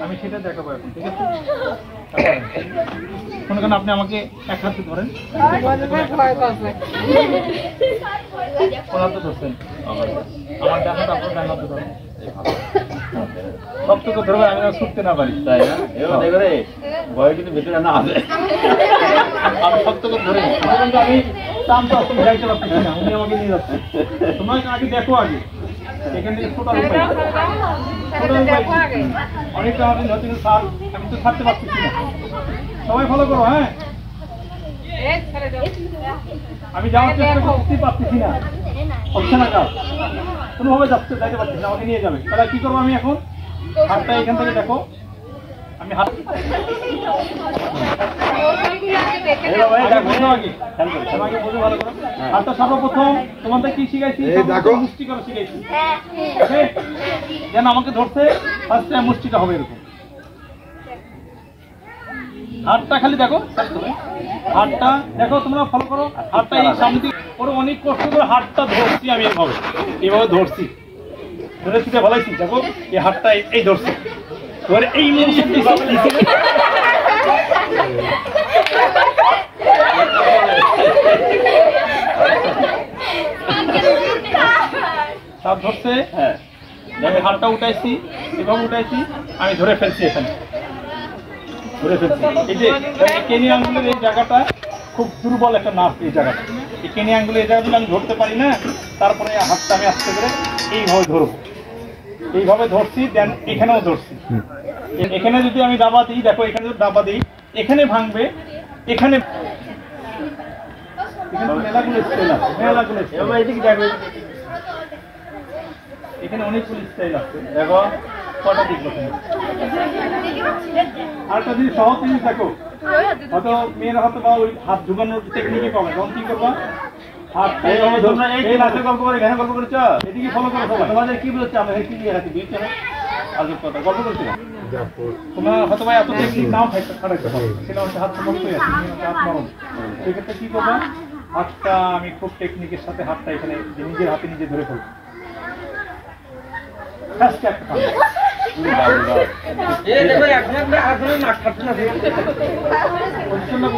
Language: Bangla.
আমি সেটা দেখাবো এখন, ঠিক আছে? মনে করেন আপনি আমাকে এক হাতে ধরেন, কোন হাতে ধরছেন? আমার ডান হাত, আপনার ডান হাতে ধরেন। সব থেকে ধরবে, আমি ছুটতে না পারি, তাই না? এবারে ভয় কিন্তু ভেতরে না আসে। আমি সব থেকে ধরে আমি টানতে আসতে যাইতে পারতেছি না, উনি আমাকে নিয়ে যাচ্ছে। তোমার আগে দেখো, আগে এখান থেকে ছোটার উপায়, অনেকটা আমাদের হচ্ছে স্যার, আমি তো ছাড়তে পারতেছি না। সবাই ফলো করো, হ্যাঁ? আমি যাওয়ার চেষ্টা করতেই পারতেছি না, হচ্ছে না কাজ, কোনোভাবে যাইতে পারতেছি না, আমাকে নিয়ে যাবে। তাহলে কি করবো আমি এখন? হাতটা এখান থেকে দেখো, আমি হাত হাতটা সর্বপ্রথম তোমাদের কি শিখাইছি? মুষ্টি করা শিখাইছি, যেন আমাকে ধরতে ফার্স্ট টাইম মুষ্টিটা হবে এরকম। হাতটা খালি দেখো, হাতটা দেখো, তোমরা ফলো করো। হাতটা এই সামনে দিকে ওর অনেক কষ্ট করে হাতটা ধরছি আমি, এইভাবে ধরছি, ধরে শিখে ভালাইছি। দেখো এই হাতটা এই ধরছি, ধরে এই সব ধরছে। হ্যাঁ, আমি হাতটা উঠাইছি, এভাবে উঠাইছি, আমি ধরে ফেলছি, এখানে ধরে ফেলছি। এই যে কেনি আঙ্গুলের এই জায়গাটা খুব দুর্বল একটা নার্ভ, এই জায়গাটা, এই কেনি আঙ্গুলের এই জায়গাগুলো আমি ধরতে পারি না। তারপরে হাতটা আমি আস্তে করে এইভাবে ধরবো, এইভাবে ধরছি, দেন এখানেও ধরছি। এখানে যদি আমি দাবা দিই, দেখো এখানে যদি দাবা দিই, এখানে ভাঙবে, এখানে এখানে অনেকগুলো স্টাইল আছে। দেখো কটা দিক, আরেকটা জিনিস, সহজ জিনিস দেখো, হয়তো মেয়েরা হয়তো বা ওই হাত ঢুকানোর টেকনিকই পাবে, তখন কি করবা? গল্প করে এখানে গল্প করেছ, এদিকে ফলো করো সবাই। তোমাদের কি বলছে? আমরা কি দিয়ে রাখি, বুঝছো না? আজব কথা, গল্প করছিলাম। তোমরা হয়তো বা এত টেকনিক নাও খাটাইতে পারো, সেটা হচ্ছে হাত সমস্তই আছে, হাত নরম। সেক্ষেত্রে কি করবা? হাতটা আমি খুব টেকনিকের সাথে হাতটা এখানে নিজের হাতে নিজে ধরে ফেলবো। একটা